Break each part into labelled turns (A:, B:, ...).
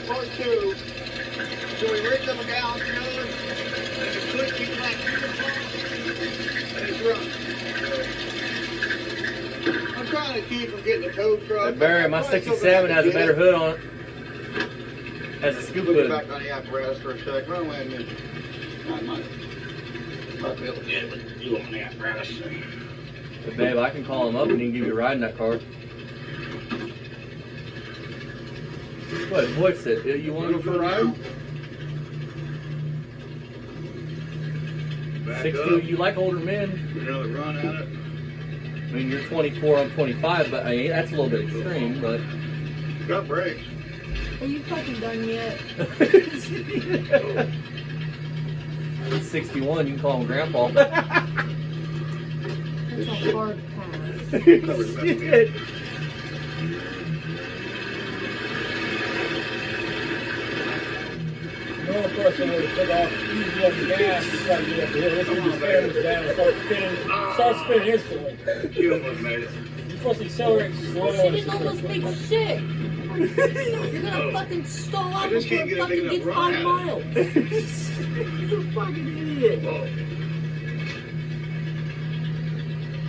A: part two. So we rigged up a gallon trailer, and it's quickly like and it's running. I'm trying to keep from getting a tow truck.
B: That Barry, my 67 has a better hood on it. Has a scoop
A: Put
B: hood.
A: it back on the apparatus for a sec. Run away a minute. I might be able to get it with you on the apparatus.
B: But babe, I can call him up and he can give you a ride in that car. What? What's it? You want to go for a ride? 62, you like older men.
A: Another run at it.
B: I mean, you're 24, I'm 25, but I mean, that's a little bit extreme, but...
A: Got brakes.
C: Are you fucking done yet?
B: He's 61, you can call him Grandpa.
C: That's a hard pass.
B: Shit.
D: The only person would have took off easy on the gas and try to get up the hill. This one just stands down and starts spinning instantly.
A: You almost made it.
D: You're supposed to accelerate slow.
C: She didn't almost make shit. You're gonna fucking stall out
A: just
C: before
A: can't
C: it
A: get a big
C: fucking gets
A: enough
C: 5
A: run
C: miles.
B: He's a fucking idiot.
A: Whoa.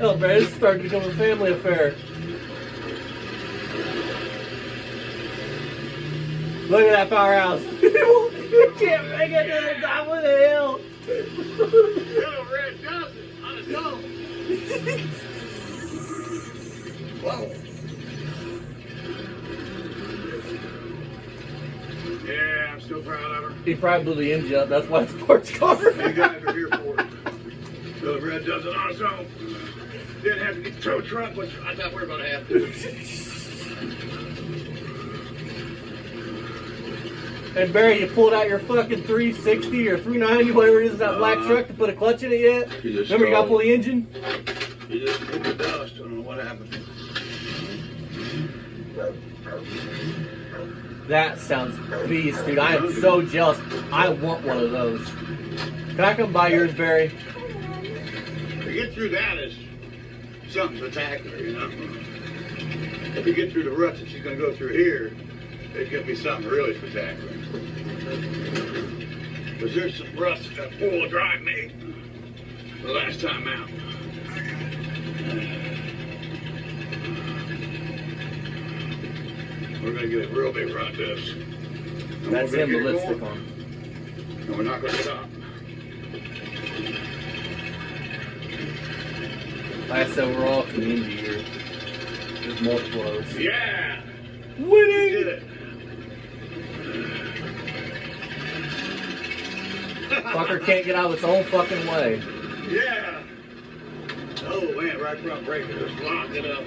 B: Oh, man, this is starting to become a family affair. Look at that powerhouse. You can't make it to the top of the hill.
A: Little red dozen on its own. Whoa. Yeah, I'm still proud of her.
B: He probably blew the engine up. That's why it's a sports car.
A: You guys are here for it. Little red dozen on its own. Didn't have to get the tow truck, which I thought we were going to have to.
B: And Barry, you pulled out your fucking 360 or 390, whatever it is, that black truck to put a clutch in it yet? Remember you got to pull the engine?
A: You just hit the dust. I don't know what happened.
B: That sounds beast, dude. I am so jealous. I want one of those. Can I come buy yours, Barry?
A: To get through that is something spectacular, you know. If you get through the ruts that she's going to go through here, it's going to be something really spectacular. Because there's some ruts that four-wheel drive made the last time out. We're going to get a real big run at this. And
B: That's
A: we're
B: him,
A: gonna
B: the
A: get it
B: lipstick
A: going,
B: on.
A: and we're not going to stop.
B: Like I said, we're all community here. There's multiple of us.
A: Yeah!
B: Winning!
A: We did it!
B: Fucker can't get out of its own fucking way.
A: Yeah! Oh man, right front brake, just locked it up.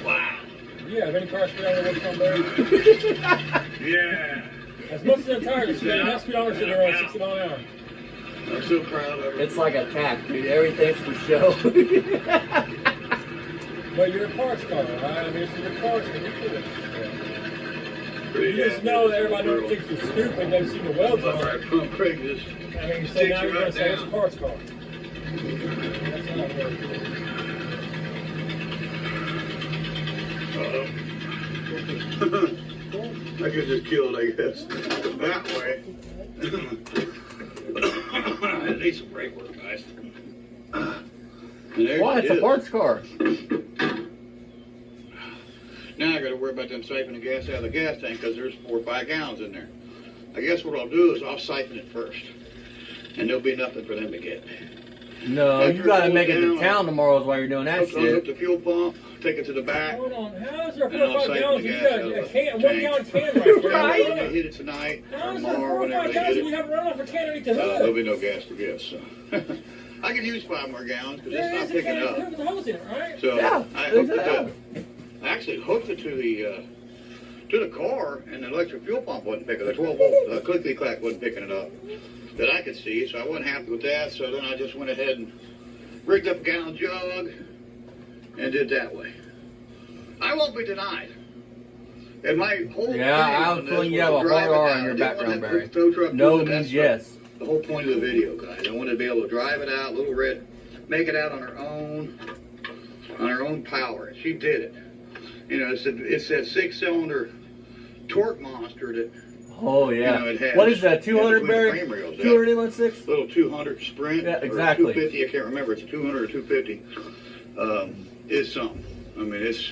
A: Wow!
D: Yeah, if any cars speed on the way from there.
A: Yeah!
D: As much as the tires are speeding, that speedometer should be around 60 miles an hour.
A: I'm so proud of her.
B: It's like a tack, dude. Everything's for show.
D: But you're a parts car, right? I mean, it's your parts car. You
A: Pretty
D: just know that everybody thinks you're stupid. They've seen the welds on
A: Right
D: it.
A: front brake just
D: I mean, so
A: sticks
D: now you're going
A: right
D: to say it's a
A: down.
D: parts car. That's how it works.
A: I could just killed, I guess. That way. I need some brake work, guys.
B: Why? It's a parts car.
A: Now I got to worry about them siphoning gas out of the gas tank because there's 4 or 5 gallons in there. I guess what I'll do is I'll siphon it first, and there'll be nothing for them to get.
B: No,
A: After
B: you gotta
A: it
B: make it to
A: goes
B: town tomorrow while you're doing that
A: I'll hook
B: shit.
A: the fuel pump, take it to the back.
D: Hold on. How is there
A: And I'll
D: 4 or 5
A: siphon
D: gallons?
A: the
D: You
A: gas
D: got
A: out of
D: a
A: the
D: can, 1
A: tank.
D: gallon can right there.
B: Right.
A: When they hit it tonight
D: How
A: or
D: is there 4
A: tomorrow,
D: or 5
A: whenever they
D: gallons
A: hit
D: and you
A: it,
D: haven't run off a can underneath the
A: there'll
D: hood?
A: be no gas to give. So I could use 5 more gallons because it's
D: There
A: not
D: is a
A: picking
D: can
A: up.
D: with the hose in it, right?
A: So
B: Yeah,
A: I hooked it
B: exactly.
A: up. I actually hooked it to the car, and the electric fuel pump wasn't picking it. The 12-volt clickety clack wasn't picking it up that I could see. So I wasn't happy with that. So then I just went ahead and rigged up a gallon jug and did that way. I won't be denied. And my whole
B: Yeah, I have a feeling you have a hard R in your background, Barry. No means yes.
A: The whole point of the video, guys. I wanted to be able to drive it out, Little Red, make it out on her own power. She did it. You know, it's that 6-cylinder torque monster that
B: Oh yeah.
A: You know, it has,
B: What is that? 200
A: between
B: Barry?
A: the frame rails,
B: 200 inline six?
A: little 200 Sprint.
B: Yeah, exactly.
A: Or 250, I can't remember. It's 200 or 250. It's something. I mean, it's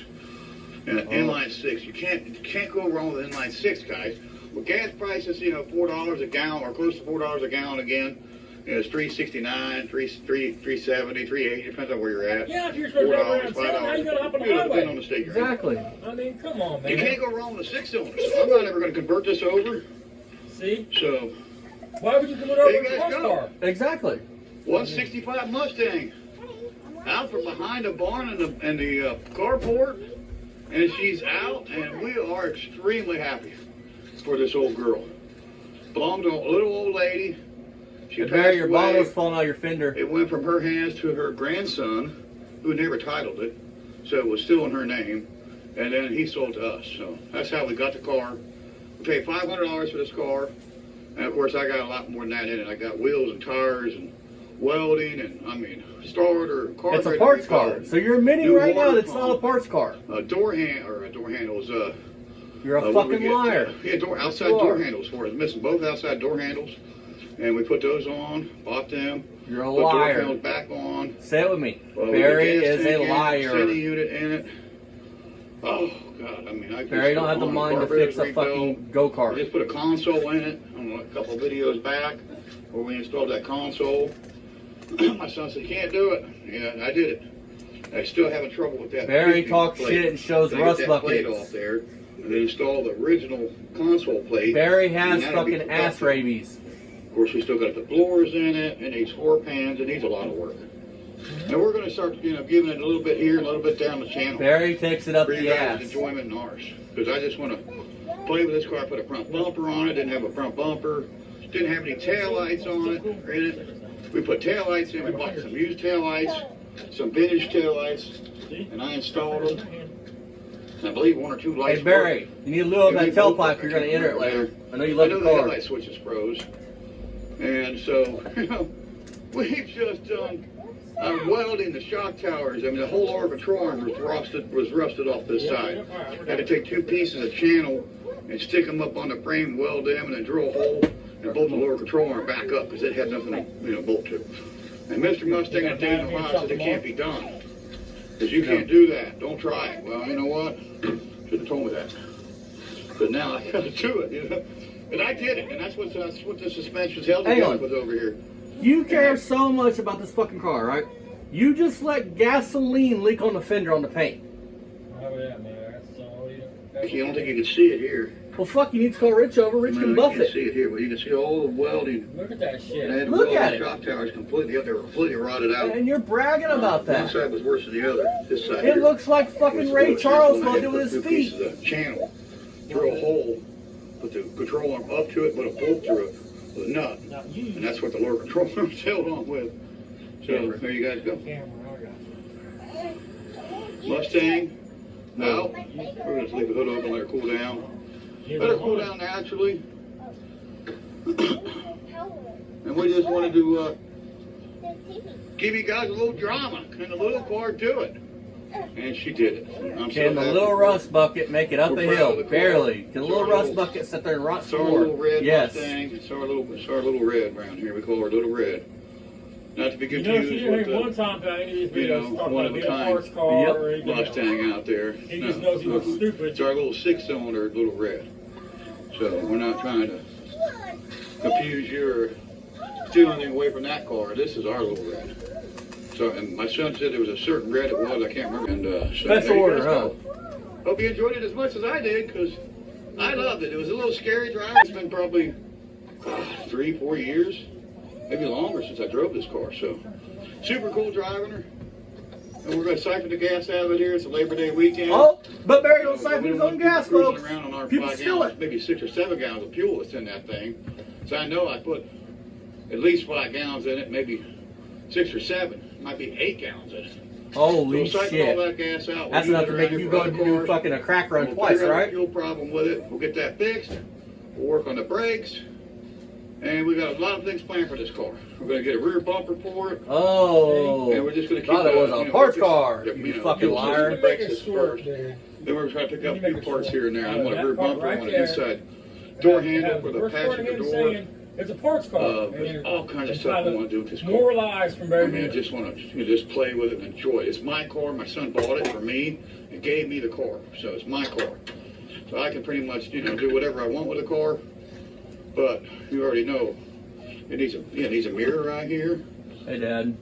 A: inline six. You can't go wrong with inline six, guys. With gas prices, you know, $4 a gallon or close to $4 a gallon again. You know, it's $3.69, $3.70, $3.80, depends on where you're at.
D: Yeah, if you're supposed to go around
A: $4,
D: town, how you gonna hop on the
A: depending on
D: highway?
A: the state you're in.
B: Exactly.
D: I mean, come on, man.
A: You can't go wrong with a six-cylinder. I'm not ever going to convert this over.
D: See?
A: So,
D: Why would you come it over
A: There
D: with
A: you
D: a
A: guys
D: horse
A: go.
D: car?
B: Exactly.
A: 165 Mustang. Out from behind the barn and the carport. And she's out, and we are extremely happy for this old girl. Belonged to a little old lady. She
B: And
A: passed
B: Barry, your
A: away.
B: bottle's falling out your fender.
A: It went from her hands to her grandson, who never titled it, so it was still in her name. And then he sold to us. So that's how we got the car. We paid $500 for this car, and of course I got a lot more than that in it. I got wheels and tires and welding, and I mean starter, car.
B: It's a parts car. So you're admitting
A: New
B: right now
A: water
B: that's not a
A: pump.
B: parts car.
A: Door handles.
B: You're a
A: what we
B: fucking
A: get,
B: liar.
A: Yeah, outside
B: You
A: door
B: are.
A: handles for us. Missing both outside door handles, and we put those on. Bought them.
B: You're a
A: Put door
B: liar.
A: handles back on.
B: Say it with me.
A: Well, we
B: Barry
A: got gas
B: is
A: tank
B: a
A: in it,
B: liar.
A: City unit in it. Oh God, I mean, I
B: Barry don't have the mind to fix a
A: rebuilt.
B: fucking go-kart.
A: We just put a console in it. I don't know, a couple of videos back where we installed that console. My son said, "Can't do it." Yeah, I did it. I still having trouble with that.
B: Barry
A: picking
B: talks
A: plate.
B: shit and shows
A: They get
B: rust
A: that plate
B: buckets.
A: off there, and they install the original console plate.
B: Barry
A: and
B: has
A: that'll be
B: fucking ass
A: productive.
B: rabies.
A: Of course, we still got the floors in it. It needs floor pans. It needs a lot of work. And we're going to start, giving it a little bit here, a little bit down the channel.
B: Barry takes it up
A: For you
B: the
A: guys'
B: ass.
A: enjoyment and ours. Because I just want to play with this car. I put a front bumper on it. Didn't have a front bumper. Didn't have any taillights on it or in it. We put taillights in. We bought some used taillights, some vintage taillights, and I installed them. And I believe one or two lights.
B: Hey Barry, you need to lube up
A: Yeah,
B: that
A: we both-
B: tailpipe. You're going to enter it later. I know you
A: I
B: love
A: know
B: the
A: the
B: car.
A: headlight switches froze. And so, we've just done welding the shock towers. I mean, the whole lower control arm was rusted off this side. Had to take two pieces of channel and stick them up on the frame, weld them, and then drill a hole and bolt the lower control arm back up because it had nothing to bolt to. And Mr. Mustang and Dave Ohio said it can't be done. Because you can't do that. Don't try it. Well, you know what? Should have told me that. But now I got to do it, And I did it, and that's what the suspension's held
B: Hang
A: together
B: on.
A: with over here.
B: You care so much about this fucking car, right? You just let gasoline leak on the fender on the paint.
D: Oh yeah, man. That's all you.
A: Actually, I don't think you can see it here.
B: Well, fuck, you need to call Rich over. Rich can
A: You
B: buff
A: can
B: it.
A: see it here, but you can see all the welding.
D: Look at that
A: And
D: shit.
A: I had to
B: Look
A: weld
B: at
A: the
B: it.
A: shock towers completely up. They were completely rotted out.
B: And you're bragging about
A: One
B: that.
A: side was worse than the other. This side
B: It
A: here.
B: looks like fucking Ray Charles will do with his feet.
A: Pieces of channel, drill a hole, put the control arm up to it, put a bolt through it with a nut,
D: Not
A: and
D: you.
A: that's what the lower control arm's held on with. So there you guys go.
D: Camera, I got you.
A: Mustang out. We're gonna leave the hood open, let her cool down. Let her cool down naturally. And we just wanted to give you guys a little drama. Can the little car do it? And she did it. I'm so
B: Can the
A: happy
B: little
A: for her.
B: rust bucket make it up
A: We're
B: a
A: proud
B: hill?
A: of the car.
B: Barely. Can the little
A: It's our
B: rust
A: little-
B: bucket sit there and rot
A: It's
B: some
A: our
B: more?
A: little red
B: Yes.
A: Mustang. It's our little red around here. We call her Little Red. Not to be
D: You know,
A: confused
D: she didn't
A: with
D: hear one
A: the
D: time about any of these
A: you know,
D: videos talking
A: one
D: about
A: of a
D: being a
A: kind.
D: horse car
B: Yep.
D: or anything else.
A: Mustang out there.
D: He just knows he looks stupid.
A: It's our little six-cylinder Little Red. So we're not trying to confuse you or steal anything away from that car. This is our Little Red. So, and my son said there was a certain red it was. I can't remember. And so
B: Special
A: there you
B: order,
A: guys
B: huh?
A: go. Hope you enjoyed it as much as I did, because I loved it. It was a little scary driving. It's been probably 3-4 years, maybe longer since I drove this car. So, super cool driving her. And we're going to siphon the gas out of it here. It's a Labor Day weekend.
B: Oh, but Barry don't
A: We
B: siphon
A: don't
B: his
A: want
B: own
A: people
B: gas,
A: cruising
B: folks.
A: around on our
B: People
A: 5
B: steal
A: gallons,
B: it.
A: maybe 6 or 7 gallons of fuel that's in that thing. So I know I put at least 5 gallons in it, maybe 6 or 7. Might be 8 gallons in it.
B: Holy
A: We'll siphon all
B: shit.
A: that gas out.
B: That's
A: We'll
B: enough to
A: use it
B: make
A: around
B: you
A: here
B: go
A: for
B: and
A: other
B: do
A: cars.
B: fucking a crack run
A: We'll
B: twice,
A: figure out
B: right?
A: the fuel problem with it. We'll get that fixed. We'll work on the brakes. And we got a lot of things planned for this car. We're going to get a rear bumper for it.
B: Oh.
A: And we're just going to keep
B: Thought it was a parts
A: focus-
B: car,
A: yeah,
B: you
A: know,
B: fucking
A: fuel
B: liar.
A: system, brakes is
D: Short,
A: first.
D: dude.
A: Then we're trying to pick up a few parts here and there. I want a
D: That
A: rear
D: part
A: bumper, I
D: right
A: want an
D: there
A: inside door
D: has
A: handle
D: the
A: for the
D: first part of
A: passenger
D: him
A: door.
D: saying it's a parts car.
A: There's all kinds of
D: and
A: stuff I
D: Tyler
A: want to do with this car.
D: Moralized from
A: I
D: Barry
A: mean, I
D: Beamer.
A: just want to just play with it and enjoy it. It's my car. My son bought it for me and gave me the car, so it's my car. So I can pretty much, do whatever I want with the car. But you already know it needs a mirror right here.
B: Hey, Dad.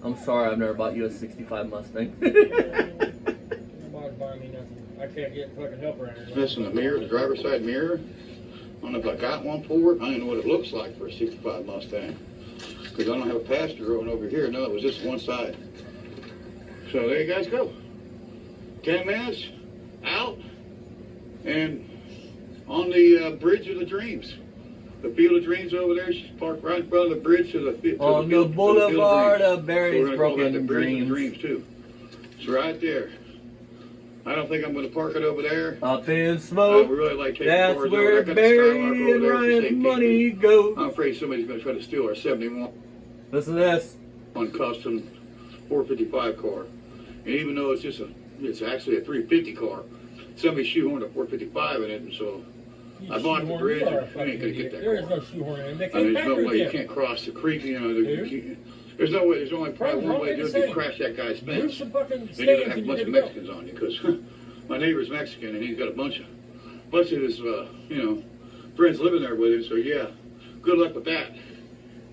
B: I'm sorry I've never bought you a 65 Mustang.
D: Nobody's buying me nothing. I can't get fucking help around here.
A: Missing the mirror, the driver's side mirror. I don't know if I got one for it. I don't know what it looks like for a 65 Mustang. Because I don't have a passenger going over here. No, it was just one side. So there you guys go. 10 minutes out and on the Bridge of the Dreams. The Field of Dreams over there. She's parked right in front of the bridge to the field.
B: On the boulevard of
A: So
B: Barry's
A: we're going to call that the
B: broken
A: Bridge of the
B: dreams.
A: Dreams too. It's right there. I don't think I'm going to park it over there.
B: Up in
A: I
B: smoke.
A: really like taking
B: That's
A: cars over. I
B: where
A: got the
B: Barry
A: Skylark
B: and
A: over there for
B: Ryan's
A: safety.
B: money goes.
A: I'm afraid somebody's going to try to steal our 71
B: Listen to this.
A: on custom 455 car. And even though it's actually a 350 car, somebody shoehorned a 455 in it, and so I bought the bridge. You ain't going to get that
D: There is
A: car.
D: no shoehorn in. They
A: I
D: can't
A: mean, there's no
D: factor
A: way you
D: it in.
A: can't cross the creek.
D: Dude.
A: There's no way. There's only probably
D: Bro,
A: one way to do it.
D: say.
A: You crash that guy's
D: Move
A: fence.
D: some fucking
A: Then you're
D: stands
A: gonna have a
D: and
A: bunch
D: you're
A: of
D: good to go.
A: Mexicans on you because my neighbor's Mexican and he's got a bunch of his friends living there with him. So yeah, good luck with that.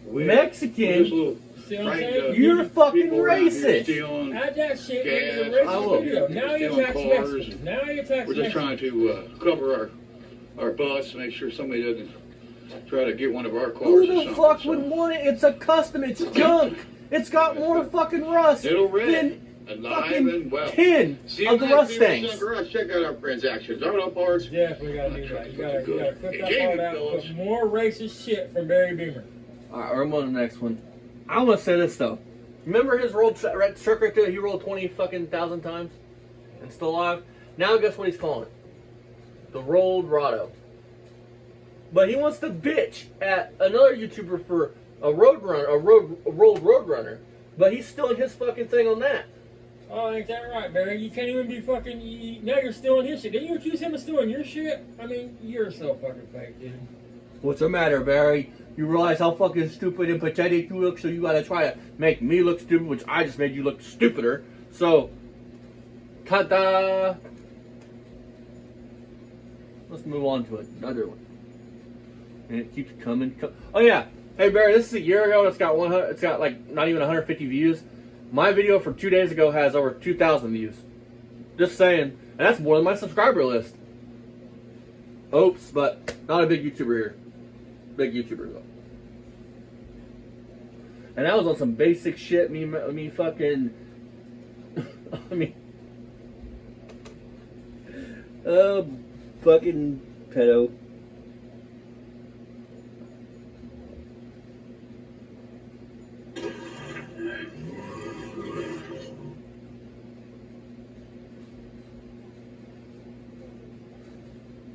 B: Mexican?
A: This little
D: See what I'm
A: prank,
D: saying?
B: You're fucking
A: people around here
B: racist.
A: stealing.
D: Add that shit
A: Gas.
D: into the
B: I will.
D: racist video. Now you
A: Stealing
D: tax
A: cars.
D: Mexicans. Now you tax
A: We're just trying to cover our butts, make sure somebody doesn't try to get one of our cars.
B: Who
A: or
B: the
A: something,
B: fuck
A: so.
B: would want it? It's a custom. It's junk. It's got more fucking rust
A: Little red,
B: than
A: alive
B: fucking
A: and well.
B: 10
A: See
B: of the
A: you next
B: Mustangs.
A: Sun Garage. Check out our transactions. Auto parts.
D: Definitely gotta do that. You gotta put that
A: Hey,
D: part out and put more racist shit from Barry Beamer.
B: Alright, we're on to the next one. I want to say this though. Remember his rolled truck right there? He rolled 20 fucking thousand times and still alive. Now guess what he's calling it? The rolled Rado. But he wants to bitch at another YouTuber for a rolled Roadrunner. But he's stealing his fucking thing on that.
D: Oh, ain't that right, Barry? You can't even be fucking. Now you're stealing his shit. Didn't you accuse him of stealing your shit? I mean, you're so fucking fake, dude.
B: What's the matter, Barry? You realize how fucking stupid and pathetic you look, so you gotta try to make me look stupid, which I just made you look stupider. So, ta-da! Let's move on to another one. And it keeps coming. Oh yeah, hey Barry, this is a year ago. It's got 100. It's got like not even 150 views. My video from 2 days ago has over 2,000 views. Just saying, and that's more than my subscriber list. Oops, but not a big YouTuber here. Big YouTuber though. And that was on some basic shit. Me fucking. I mean. Fucking pedo.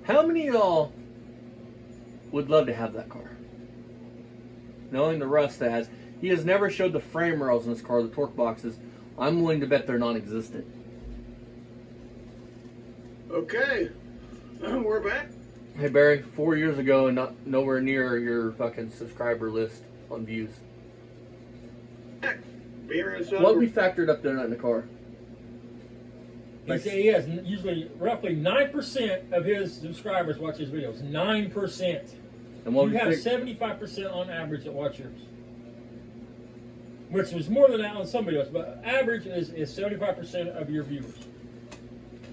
B: How many of y'all would love to have that car? Knowing the rust that has. He has never showed the frame rails in this car, the torque boxes. I'm willing to bet they're non-existent.
A: Okay, we're back.
B: Hey Barry, 4 years ago and nowhere near your fucking subscriber list on views.
A: Beamer and Son.
B: What we factored up there in the car?
D: He said he has usually roughly 9% of his subscribers watch his videos. 9%.
B: And what
D: You
B: we
D: have
B: fig-
D: 75% on average that watch yours. Which was more than that on some videos, but average is 75% of your viewers.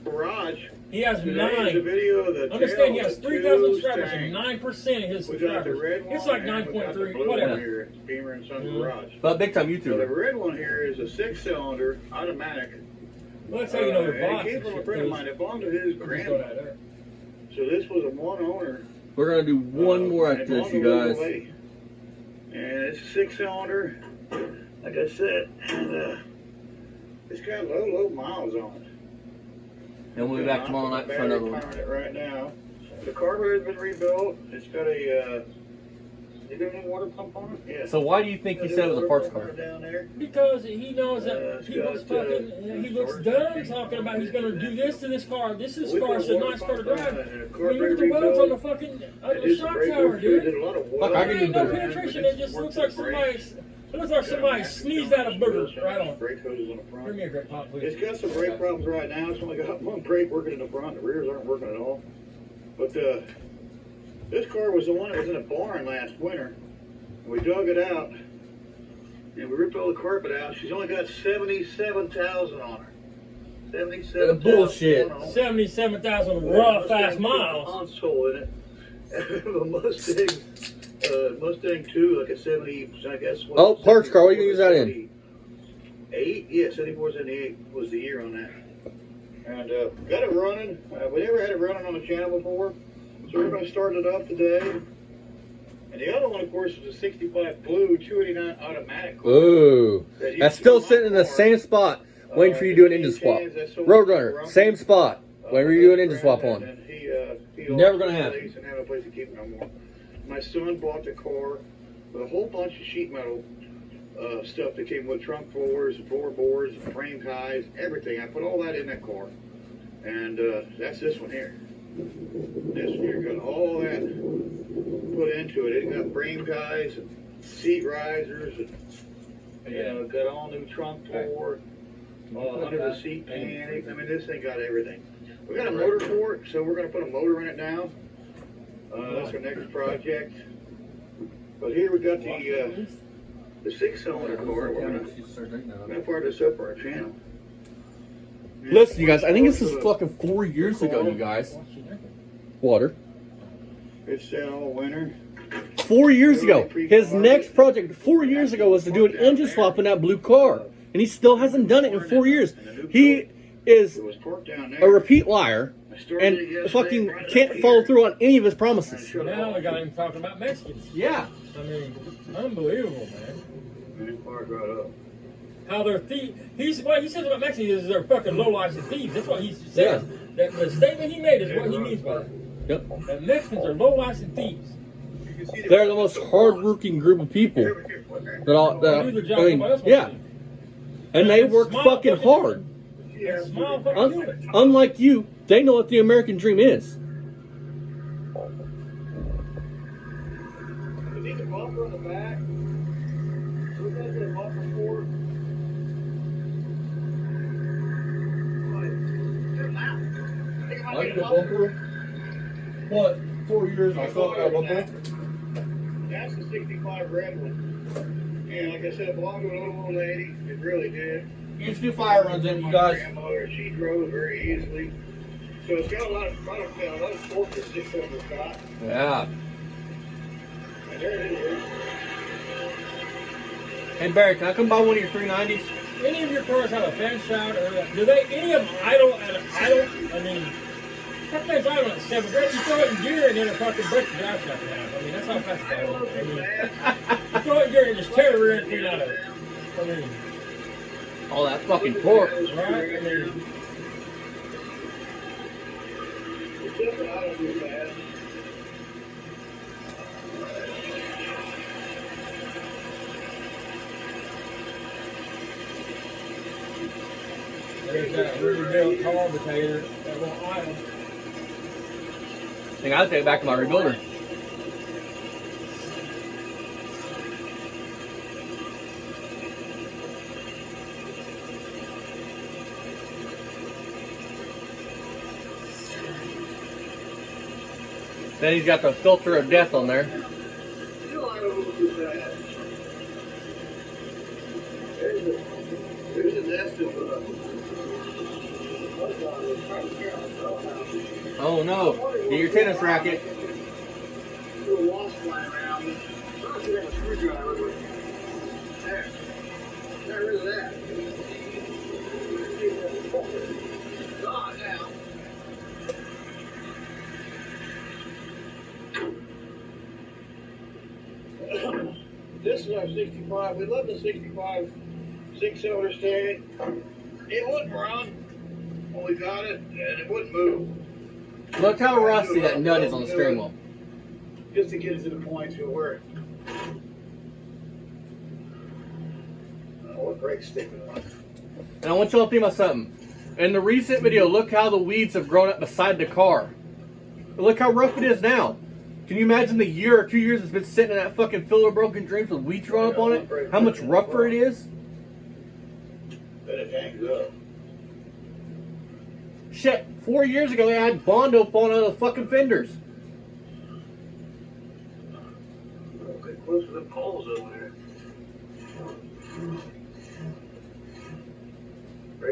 A: Garage.
D: He has
A: Today is
D: 9.
A: a video of the
D: Understand, he has
A: tail of
D: 3,000
A: two
D: subscribers
A: Mustangs.
D: and 9% of his
A: We got the
D: subscribers.
A: red one
D: It's like
A: and we got the
D: 9.3,
A: blue
D: whatever.
A: one here. It's Beamer and Son Garage.
B: But big time
A: So the
B: YouTuber.
A: red one here is a 6-cylinder automatic.
D: Well, that's how you know your
A: and
D: box.
A: it came from a friend of mine. It belonged to his grandmother. So this was a one owner.
B: We're gonna do one more
A: and
B: after
A: it
B: this, you
A: belonged to a
B: guys.
A: lady. And it's a 6-cylinder, like I said, and it's got low miles on it.
B: And we'll be back tomorrow night for another one.
A: It right now. The carburetor's been rebuilt. It's got a You got any water pump on it? Yeah.
B: So why do you think he said it was a parts car?
A: Down there.
D: Because he knows that people's
A: got,
D: fucking. He looks dumb talking about he's going to do this to this car. This is car. It's a nice car to drive. I mean, look at the welds on the fucking the shock tower, dude.
B: Fuck, I can
D: There
B: do
D: ain't no
B: better.
D: penetration. It just looks like somebody. It looks like somebody sneezed out a booger right on.
A: Brake hoses on the front.
D: Bring me a great pop, please.
A: It's got some brake problems right now. It's only got one brake working in the front. The rears aren't working at all. But this car was the one that was in a barn last winter. We dug it out, and we ripped all the carpet out. She's only got 77,000 on her. 77,000.
B: Bullshit.
D: 77,000 raw fast miles.
A: Console in it. A Mustang 2, like a 70, I guess.
B: Oh, parts car. What are you gonna use that in?
A: 8, yeah, 74, 78 was the year on that. And got it running. We never had it running on the channel before, so we're going to start it up today. And the other one, of course, is a 65 blue 289 automatic.
B: Ooh. That's still sitting in the same spot, waiting for you to do an engine swap. Roadrunner, same spot, waiting for you to do an engine swap on. Never gonna happen.
A: And have a place to keep it no more. My son bought the car with a whole bunch of sheet metal stuff that came with trunk floors, floorboards, frame ties, everything. I put all that in that car. And that's this one here. This one here got all that put into it. It got frame ties and seat risers and got all new trunk floor, under the seat pan. I mean, this thing got everything. We got a motor for it, so we're going to put a motor in it now. That's our next project. But here we got the 6-cylinder car. We're going to fire this up for our channel.
B: Listen, you guys, I think this is fucking 4 years ago, you guys. Water.
A: It's sat all winter.
B: 4 years ago. His next project 4 years ago was to do an engine swap in that blue car. And he still hasn't done it in 4 years. He is
A: It was torqued down there.
B: a repeat liar and fucking can't follow through on any of his promises.
D: Now we got him talking about Mexicans.
B: Yeah.
D: I mean, unbelievable, man.
A: And it fired right up.
D: How they're thieves. What he says about Mexicans is they're fucking lowlifes and thieves. That's what he says. That the statement he made is what he means by that.
B: Yep.
D: That Mexicans are lowlifes and thieves.
B: They're the most hard-working group of people.
D: They do the job somebody else wants
B: yeah.
D: to do.
B: And they work fucking hard.
D: And smile fucking do it.
B: Unlike you, they know what the American dream is.
A: You need a bumper on the back. We're going to get a bumper for it.
B: Like the bumper? What? 4 years I saw that bumper?
A: That's the 65 red one. And like I said, it belonged to an old lady. It really did.
B: You used to do fire runs in, you
A: My
B: guys.
A: grandmother, she drove very easily. So it's got a lot of torque that's just on the top.
B: Yeah.
A: And there it is.
B: Hey Barry, can I come buy one of your 390s?
D: Any of your cars have a fan shout or do they? Any of them idle at an idle? I mean, that thing's idle at 7 grand. You throw it in gear and then it fucking breaks the drive shaft in half. I mean, that's how fast it's idle. I mean, you throw it in gear and just tear the rear end out of it. I mean,
B: All that fucking torque.
D: right? I mean,
A: It's just out of too bad.
D: there's that really built carburetor that won't idle.
B: I think I'll take it back to my rebuilder. Then he's got the filter of death on there.
A: Still out of too bad. There's a nest of
B: Oh no, get your tennis racket.
A: little wasp flying around. I don't see that a screwdriver, but there. Got rid of that. Gone now. This is our 65. We love the 65 6-cylinder Stag. It wouldn't run when we got it, and it wouldn't move.
B: Look how rusty that nut is on the steering wheel.
A: Just to get it to the point to where Oh, great sticking on.
B: And I want y'all to think about something. In the recent video, look how the weeds have grown up beside the car. Look how rough it is now. Can you imagine the year or 2 years it's been sitting in that fucking field of broken dreams with weeds growing up on it? How much rougher it is?
A: But it hangs up.
B: Shit, 4 years ago they had Bondo falling out of the fucking fenders.
A: Get close to the poles over there.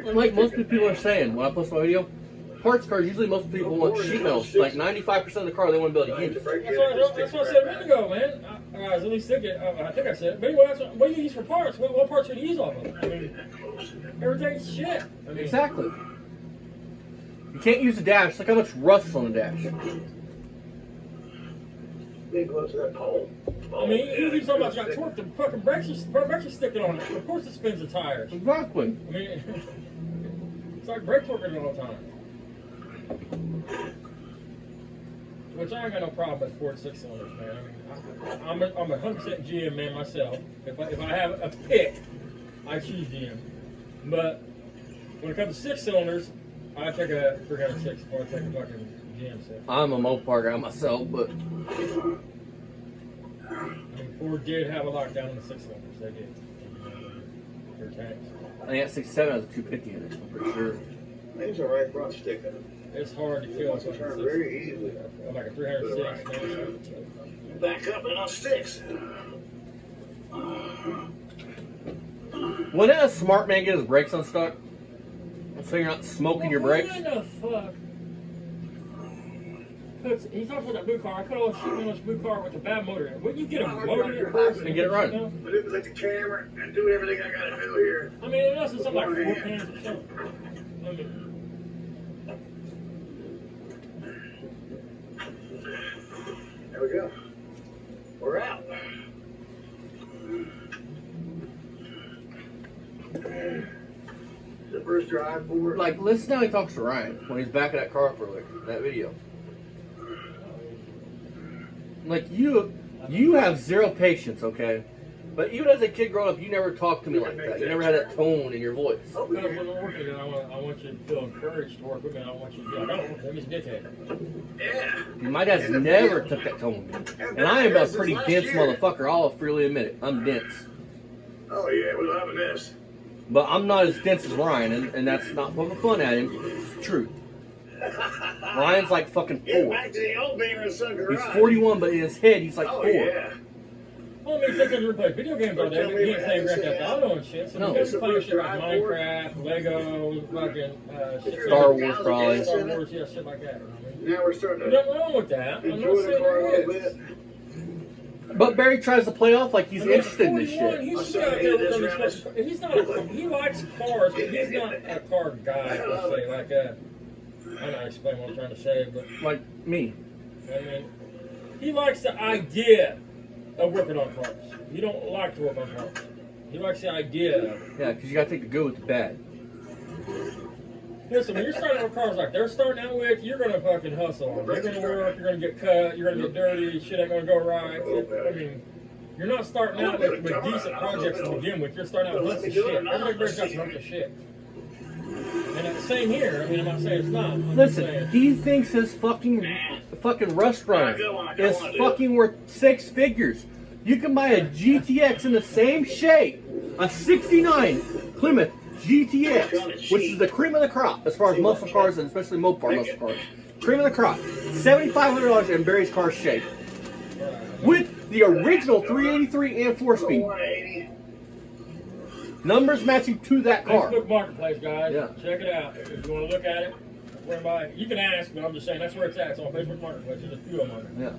B: And like most people are saying when I post my video, parts cars, usually most people want sheet metals. Like 95% of the car they want to be able to use.
D: That's what I said a minute ago, man. I was at least thinking, I think I said it. But anyway, what do you use for parts? What parts would you use off of? I mean, everything's shit. I mean,
B: Exactly. You can't use the dash. Look how much rust's on the dash.
A: Get close to that pole.
D: I mean, you talking about got torque, the fucking brakes are sticking on it. Of course it spins the tires.
B: Exactly.
D: I mean, it's like brake torquing all the time. Which I ain't got no problem with Ford 6-cylinders, man. I mean, I'm a 100% GM man myself. If I have a pick, I choose GM. But when it comes to 6-cylinders, I take a 306 before I take a fucking GM 6.
B: I'm a Mopar guy myself, but
D: I mean, Ford did have a lockdown on the 6-cylinders. They did. Their tanks.
B: I think that 67 has a 250 in it. I'm pretty sure.
A: There's a right front stick in it.
D: It's hard to kill.
A: It's to turn very easily.
D: Like a 306. Man.
A: Back up and on sticks.
B: Wouldn't a smart man get his brakes unstuck? So you're not smoking your brakes?
D: What the fuck? He talks about that blue car. I could always shoot on this blue car with a bad motor in it. Wouldn't you get a motor in it first
B: And get it running?
A: Manipulate the camera and do everything I gotta do here.
D: I mean, unless it's something like 4 pins or something. I mean,
A: There we go. We're out. Zippers drive forward.
B: Like, listen how he talks to Ryan when he's back in that car for that video. Like, you have zero patience, okay? But even as a kid growing up, you never talked to me like that. You never had that tone in your voice.
D: because when I'm working again, I want you to feel encouraged to work with me. I don't want you to be like, I don't want to be a dickhead.
A: Yeah.
B: My dad's never took that tone. And I am a pretty dense motherfucker. I'll freely admit it. I'm dense.
A: Oh yeah, we're loving this.
B: But I'm not as dense as Ryan, and that's not poking fun at him. It's the truth. Ryan's like fucking
A: Get
B: 4.
A: back to the old Beamer and Son garage.
B: He's 41, but in his head, he's like 4.
A: Oh yeah.
D: Well, I mean, because we play video games all day, but you ain't playing Grand Theft Auto and shit. So
B: No.
D: you got to play shit like Minecraft, Lego, fucking shit.
B: Star Wars, probably.
D: Star Wars, yeah, shit like that.
A: Now we're starting
D: There's
A: to
D: nothing wrong with that. I'm not
A: enjoy the
D: saying
A: car a
D: there
A: little
D: is.
A: bit.
B: But Barry tries to play off like he's
D: I mean,
B: interested in this
D: 41,
B: shit.
D: He's out there with these fucking- he's not. He likes cars, but he's not a car guy per se. Like I don't know how to explain what I'm trying to say, but
B: Like me.
D: I mean, he likes the idea of working on cars. He don't like to work on cars. He likes the idea of it.
B: Yeah, because you gotta take the good with the bad.
D: Listen, when you're starting with cars like they're starting out with, you're gonna fucking hustle. You're gonna work. You're gonna get cut. You're gonna get dirty. Shit ain't gonna go right. I mean, you're not starting out with decent projects to begin with. You're starting out with hunks of shit. Everybody brings out some hunks of shit. And it's the same here. I mean, I'm not saying it's not. I'm just
B: Listen,
D: saying.
B: he thinks his fucking rust runner is fucking worth 6 figures. You can buy a GTX in the same shape, a '69 Plymouth GTX, which is the cream of the crop as far as muscle cars and especially Mopar muscle cars. Cream of the crop, $7,500 in Barry's car shape, with the original 383 and 4-speed.
A: 180.
B: Numbers matching to that car.
D: Facebook Marketplace, guys.
B: Yeah.
D: Check it out. If you want to look at it, where buy it. You can ask, but I'm just saying that's where it's at. It's on Facebook Marketplace. There's a few of them on there.
B: Yeah.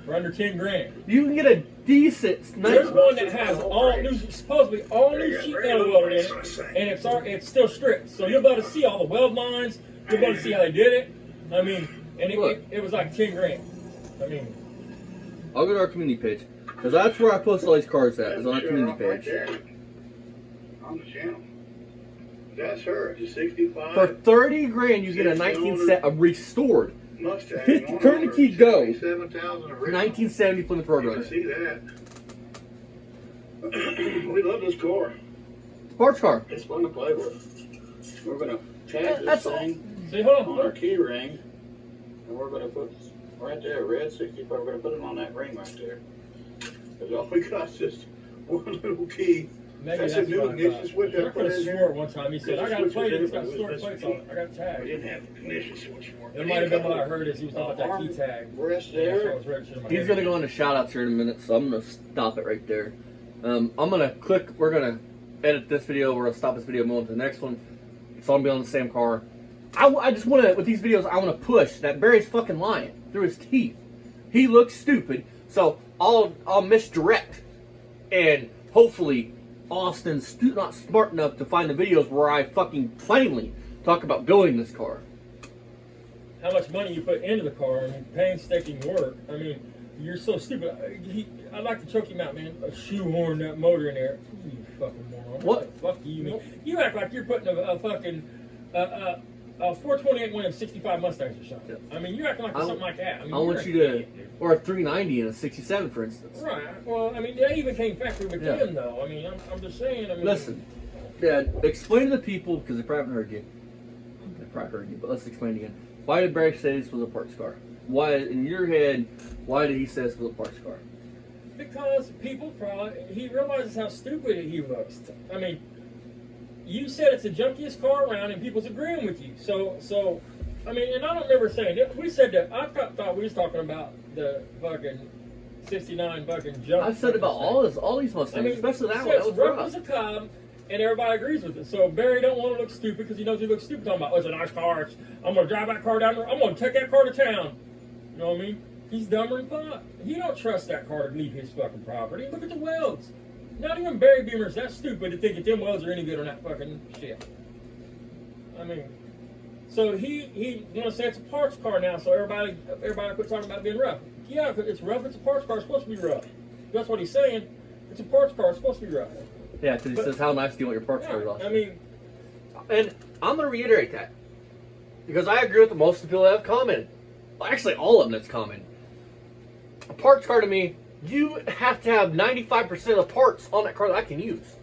D: For under 10 grand.
B: You can get a decent,
D: There's
B: nice.
D: one that has all new, supposedly all new sheet metal welded in it, and it's still stripped. So you'll be able to see all the weld lines. You'll be able to see how they did it. I mean, and it was like 10 grand. I mean,
B: I'll go to our community page because that's where I post all these cars at. Is on our community
A: Right
B: page.
A: there. On the channel. That's her. It's a 65.
B: For 30 grand, you get a 1970 restored
A: Mustang.
B: turnkey go.
A: 77,000 original.
B: 1970 Plymouth Road
A: You can
B: Runner.
A: see that. We love this car.
B: Parts car.
A: It's fun to play with. We're gonna tag this
B: That's
A: thing
D: See, hold
A: on our
D: on.
A: key ring, and we're gonna put right there, red 65. We're gonna put it on that ring right there. Cause all we got is just one little key.
D: Maybe
A: That's
D: that's
A: a new
D: what I
A: ignition
D: thought.
A: switch I
D: Rick
A: put
D: could have
A: in
D: swore
A: here.
D: one time. He said,
A: Because
D: I got a
A: the
D: plate,
A: switch
D: it's
A: is
D: got
A: different.
D: stored
A: It was
D: plates on it. I got
A: We
D: tagged.
A: didn't have the ignition switch for it.
D: That might have been what I heard is he was talking about that key tag.
A: Rest
D: That's what
A: there.
D: was registered in my
B: He's
D: head.
B: gonna go into shout outs here in a minute, so I'm gonna stop it right there. I'm gonna click, we're gonna edit this video, we're gonna stop this video, move on to the next one. It's all gonna be on the same car. I just wanna, with these videos, I wanna push that Barry's fucking lying through his teeth. He looks stupid, so I'll misdirect. And hopefully, Austin's not smart enough to find the videos where I fucking plainly talk about building this car.
D: How much money you put into the car and painstaking work. I mean, you're so stupid. I'd like to choke him out, man. Shoehorn that motor in there. You fucking moron.
B: What?
D: The fuck do you mean? You act like you're putting a fucking a 428 one of 65 Mustangs or something. I mean, you're acting like something like that. I mean,
B: I want you to, or a 390 and a 67, for instance.
D: Right. Well, I mean, they even came factory with
B: Yeah.
D: them, though. I mean, I'm just saying. I mean,
B: Listen, Dad, explain to the people, because they probably haven't heard you. They probably heard you, but let's explain again. Why did Barry say this was a parts car? Why, in your head, why did he say this was a parts car?
D: Because people probably, he realizes how stupid he looks. I mean, you said it's the junkiest car around, and people's agreeing with you. So, I mean, and I don't remember saying it. We said that. I thought we was talking about the fucking '69 fucking junk.
B: I've said about all these Mustangs, especially that one. That was
D: rough
B: rough.
D: as a cob, and everybody agrees with it. So Barry don't want to look stupid because he knows he looks stupid. Talking about, oh, it's a nice car. I'm gonna drive that car down there. I'm gonna take that car to town. You know what I mean? He's dumber than fuck. He don't trust that car to leave his fucking property. Look at the welds. Not even Barry Beamer's that stupid to think that them welds are any good on that fucking shit. I mean, so he want to say it's a parts car now, so everybody quit talking about being rough. Yeah, it's rough. It's a parts car. It's supposed to be rough. That's what he's saying. It's a parts car. It's supposed to be rough.
B: Yeah, because he says, how nice do you want your parts car to be?
D: I mean,
B: and I'm going to reiterate that. Because I agree with the most of the people that have commented. Well, actually, all of them that's commented. A parts car to me, you have to have 95% of the parts on that car that I can use.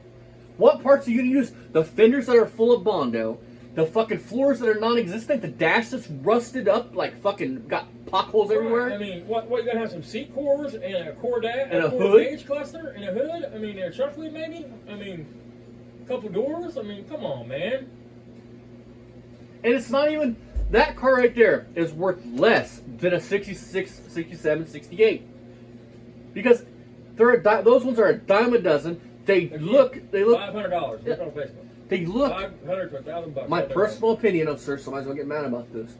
B: What parts are you going to use? The fenders that are full of Bondo, the fucking floors that are non-existent, the dash that's rusted up, like fucking got potholes everywhere.
D: I mean, what you got to have some seat cores and a core
B: And a
D: core
B: hood?
D: gauge cluster and a hood? I mean, and a trunk lid maybe? I mean, a couple doors? I mean, come on, man.
B: And it's not even, that car right there is worth less than a 66, 67, 68. Because those ones are a dime a dozen. They look
D: $500.
B: Yeah.
D: Look on Facebook.
B: They look,
D: $500 to $1,000.
B: my
D: Right there.
B: personal opinion, I'm sure somebody's gonna get mad about this.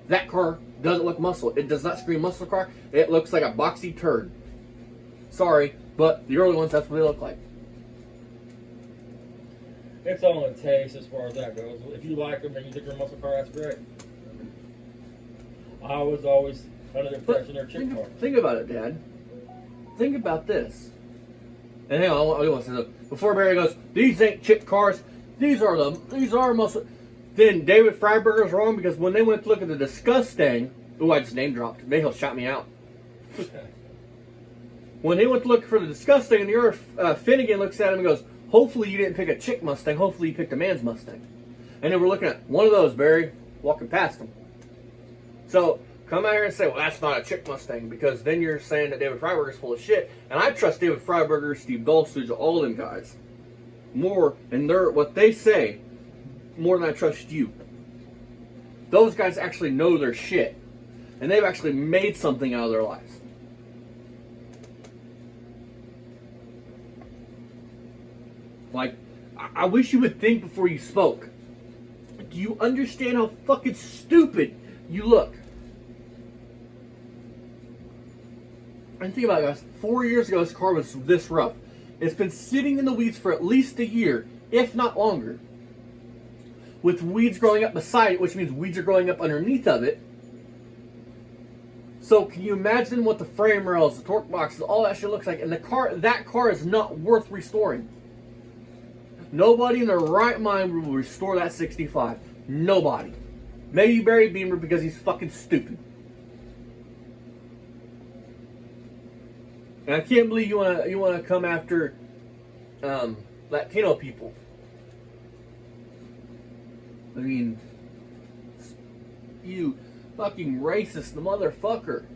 B: That car doesn't look muscle. It does not scream muscle car. It looks like a boxy turd. Sorry, but the early ones, that's what they look like.
D: It's all in taste as far as that goes. If you like them and you think they're a muscle car, that's great. I was always under the impression they're chick cars.
B: Think about it, Dad. Think about this. And hang on, I want to say this. Before Barry goes, these ain't chick cars. These are muscle. Then David Freiberger's wrong because when they went to look at the Disgusting, ooh, I just name dropped. Maybe he'll shout me out. When they went to look for the Disgusting, and your Finnegan looks at him and goes, hopefully you didn't pick a chick Mustang. Hopefully you picked a man's Mustang. And then we're looking at one of those, Barry, walking past him. So come out here and say, well, that's not a chick Mustang, because then you're saying that David Freiberger's full of shit. And I trust David Freiberger, Steve Dulcich, all them guys more in what they say more than I trust you. Those guys actually know their shit, and they've actually made something out of their lives. Like, I wish you would think before you spoke. Do you understand how fucking stupid you look? And think about it, guys. 4 years ago, this car was this rough. It's been sitting in the weeds for at least a year, if not longer. With weeds growing up beside it, which means weeds are growing up underneath of it. So can you imagine what the frame rails, the torque boxes, all that shit looks like? And that car is not worth restoring. Nobody in their right mind will restore that 65. Nobody. Maybe Barry Beamer because he's fucking stupid. And I can't believe you wanna come after Latino people I mean, you fucking racist motherfucker.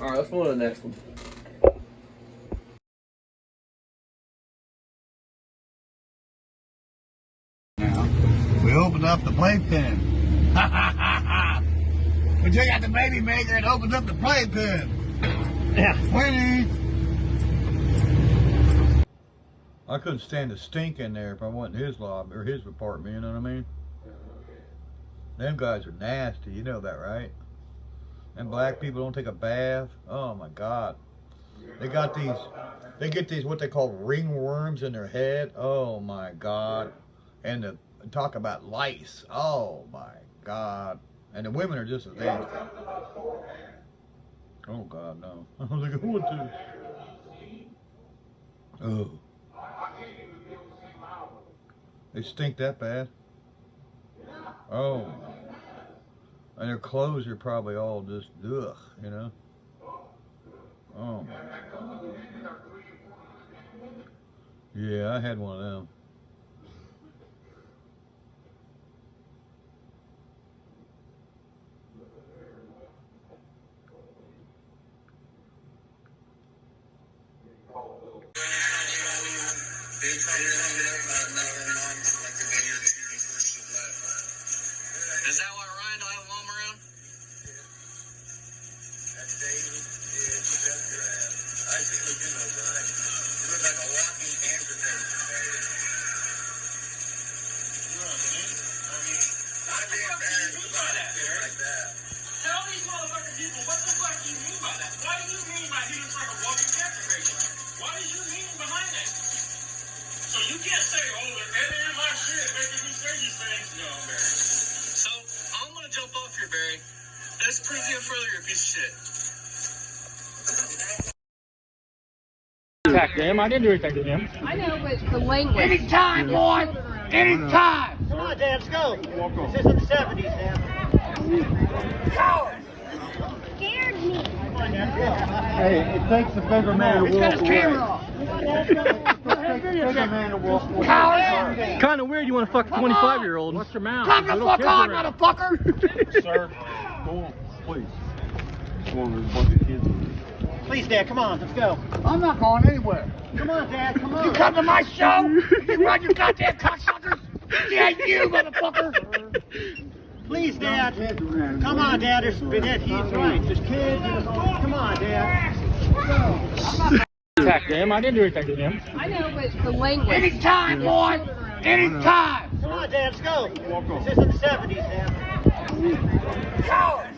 B: Alright, let's move on to the next one.
A: Now, we opened up the playpen. We took out the baby maker and opened up the playpen.
D: Yeah.
A: 20. I couldn't stand the stink in there if I went in his lobby or his apartment, you know what I mean? Them guys are nasty, you know that, right? And black people don't take a bath. Oh my God. They get these what they call ringworms in their head. Oh my God. And to talk about lice. Oh my God. And the women are just as nasty. Oh God, no. I don't think I want to. Oh. They stink that bad. Oh. And their clothes are probably all just ugh, you know. Oh my God. Yeah, I had one of them.
E: Is that why Ryan don't have a mom around? That's David. Yeah, you got your ass. I see what you know, Brian. You look like a walking cancer patient, baby. You know what I mean? I'd be embarrassed about it like that. Tell these motherfucking people, what the fuck do you mean by that? Why do you mean by he looks like a walking cancer patient? What is your meaning behind that? So you can't say, oh, they're editing my shit, making me say these things. No, Barry. So, I'm gonna jump off here, Barry. This proves even further you're a piece of shit.
D: Attack him. I didn't do anything to him.
C: I know, but the language.
A: Anytime, boy! Anytime!
F: Come on, Dad, let's go. This is in the 70s, Dad.
C: Scared me.
F: Come on, Dad, let's go.
A: Hey, it takes a bigger man to walk away.
B: Kind of weird you want to fuck a 25-year-old.
D: What's your mouth?
A: Come the fuck on, motherfucker!
D: Sir, go on, please. Come on, there's a bunch of kids.
F: Please, Dad, come on, let's go.
A: I'm not going anywhere.
F: Come on, Dad, come on.
A: You come to my show, you run your goddamn cocksuckers. Yeah, you motherfucker.
F: Please, Dad. Come on, Dad. He's right. There's kids. Come on, Dad.
D: Attack him. I didn't do anything to him.
C: I know, but the language.
A: Anytime, boy! Anytime!
F: Come on, Dad, let's go. This is in the 70s, Dad.
A: Cowards!